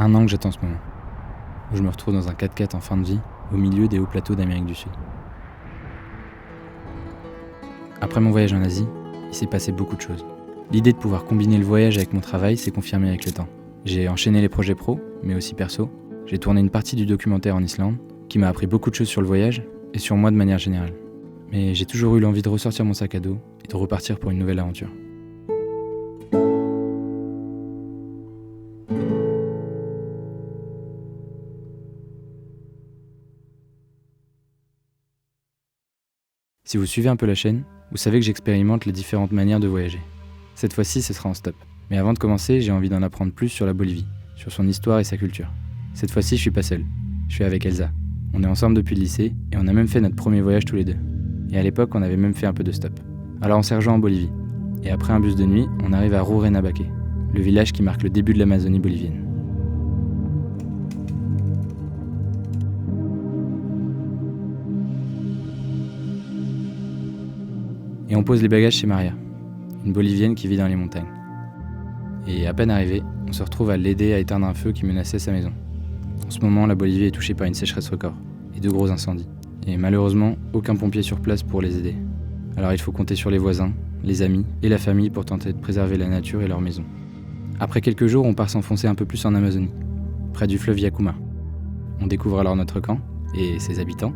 1 an que j'attends ce moment, où je me retrouve dans un 4x4 en fin de vie, au milieu des hauts plateaux d'Amérique du Sud. Après mon voyage en Asie, il s'est passé beaucoup de choses. L'idée de pouvoir combiner le voyage avec mon travail s'est confirmée avec le temps. J'ai enchaîné les projets pro, mais aussi perso. J'ai tourné une partie du documentaire en Islande, qui m'a appris beaucoup de choses sur le voyage et sur moi de manière générale. Mais j'ai toujours eu l'envie de ressortir mon sac à dos et de repartir pour une nouvelle aventure. Si vous suivez un peu la chaîne, vous savez que j'expérimente les différentes manières de voyager. Cette fois-ci, ce sera en stop. Mais avant de commencer, j'ai envie d'en apprendre plus sur la Bolivie, sur son histoire et sa culture. Cette fois-ci, je suis pas seul. Je suis avec Elsa. On est ensemble depuis le lycée et on a même fait notre premier voyage tous les deux. Et à l'époque, on avait même fait un peu de stop. Alors on s'est rejoint en Bolivie. Et après un bus de nuit, on arrive à Rurrenabaque, le village qui marque le début de l'Amazonie bolivienne. Et on pose les bagages chez Maria, une Bolivienne qui vit dans les montagnes. Et à peine arrivé, on se retrouve à l'aider à éteindre un feu qui menaçait sa maison. En ce moment, la Bolivie est touchée par une sécheresse record et de gros incendies. Et malheureusement, aucun pompier sur place pour les aider. Alors il faut compter sur les voisins, les amis et la famille pour tenter de préserver la nature et leur maison. Après quelques jours, on part s'enfoncer un peu plus en Amazonie, près du fleuve Yacuma. On découvre alors notre camp et ses habitants.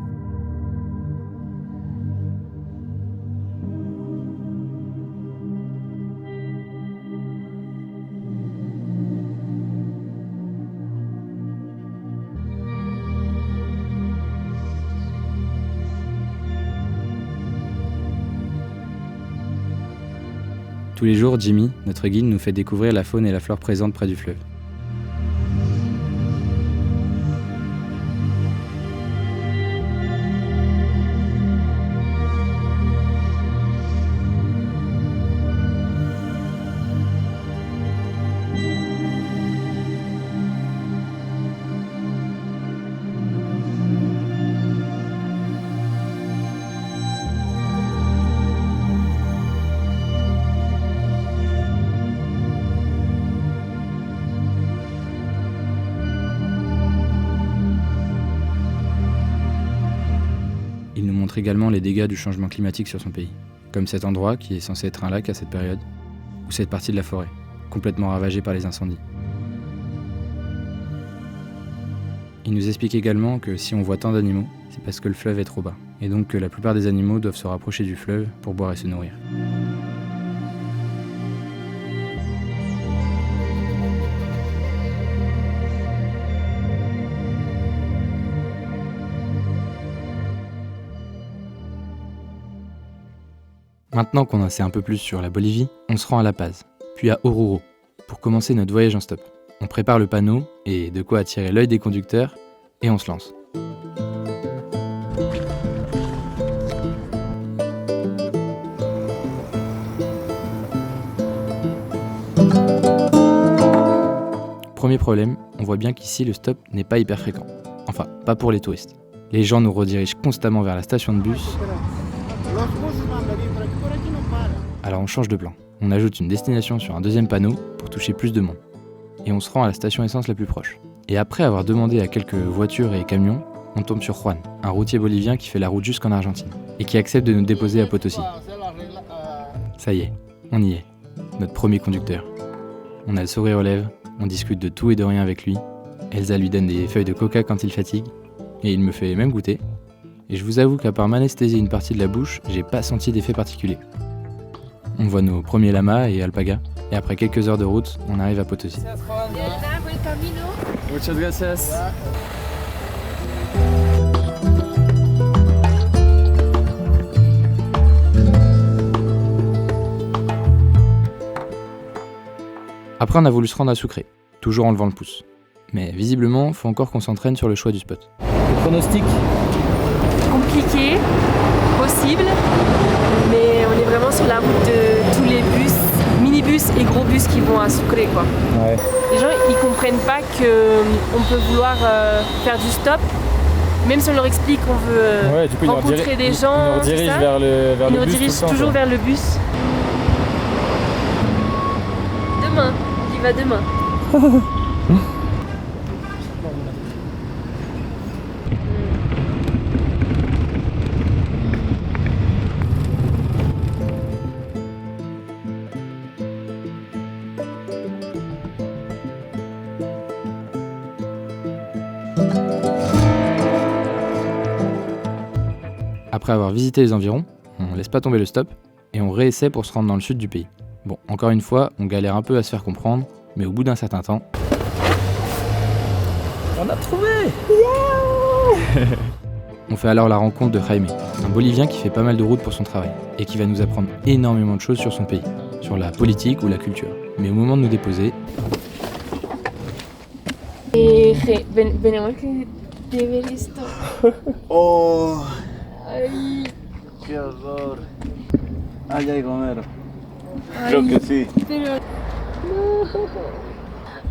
Tous les jours, Jimmy, notre guide, nous fait découvrir la faune et la flore présentes près du fleuve. Il nous montre également les dégâts du changement climatique sur son pays, comme cet endroit qui est censé être un lac à cette période, ou cette partie de la forêt, complètement ravagée par les incendies. Il nous explique également que si on voit tant d'animaux, c'est parce que le fleuve est trop bas, et donc que la plupart des animaux doivent se rapprocher du fleuve pour boire et se nourrir. Maintenant qu'on en sait un peu plus sur la Bolivie, on se rend à La Paz, puis à Oruro, pour commencer notre voyage en stop. On prépare le panneau et de quoi attirer l'œil des conducteurs, et on se lance. Premier problème, on voit bien qu'ici le stop n'est pas hyper fréquent. Enfin, pas pour les touristes. Les gens nous redirigent constamment vers la station de bus. Alors on change de plan. On ajoute une destination sur un deuxième panneau pour toucher plus de monde. Et on se rend à la station essence la plus proche. Et après avoir demandé à quelques voitures et camions, on tombe sur Juan, un routier bolivien qui fait la route jusqu'en Argentine et qui accepte de nous déposer à Potosí. Ça y est, on y est. Notre premier conducteur. On a le sourire aux lèvres, on discute de tout et de rien avec lui. Elsa lui donne des feuilles de coca quand il fatigue. Et il me fait même goûter. Et je vous avoue qu'à part m'anesthésier une partie de la bouche, j'ai pas senti d'effet particulier. On voit nos premiers lamas et alpagas, et après quelques heures de route, on arrive à Potosí. Muchas gracias. Après, on a voulu se rendre à Sucre, toujours en levant le pouce. Mais visiblement, faut encore qu'on s'entraîne sur le choix du spot. Le pronostic ? Compliqué, possible, mais on est vraiment sur la route de tous les bus, minibus et gros bus qui vont à Sucre, quoi. Ouais. Les gens, ils comprennent pas qu'on peut vouloir faire du stop, même si on leur explique qu'on veut Du coup, rencontrer des gens. Ils nous redirigent vers le Ils nous bus. redirigent toujours vers le bus. Demain, il va demain. Après avoir visité les environs, on laisse pas tomber le stop et on réessaie pour se rendre dans le sud du pays. Bon, encore une fois, on galère un peu à se faire comprendre, mais au bout d'un certain temps, On a trouvé. on fait alors la rencontre de Jaime, un Bolivien qui fait pas mal de routes pour son travail et qui va nous apprendre énormément de choses sur son pays, sur la politique ou la culture. Mais au moment de nous déposer, Venimos de ver esto. Oh, Ay, qué horror. Allá hay comer. Creo que sí. pero... Non.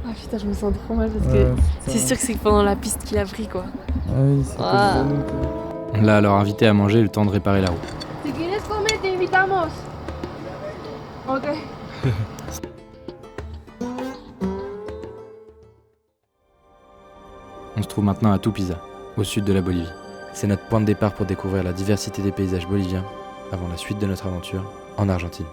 Ah putain, je me sens trop mal parce que c'est sûr que c'est pendant la piste qu'il a pris quoi. Ah oui, c'est Ah. on l'a alors invité à manger le temps de réparer la route. Si quieres comer, te invitamos. Ok. On se trouve maintenant à Tupiza, au sud de la Bolivie. C'est notre point de départ pour découvrir la diversité des paysages boliviens avant la suite de notre aventure en Argentine.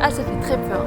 Ah, ça fait très peur.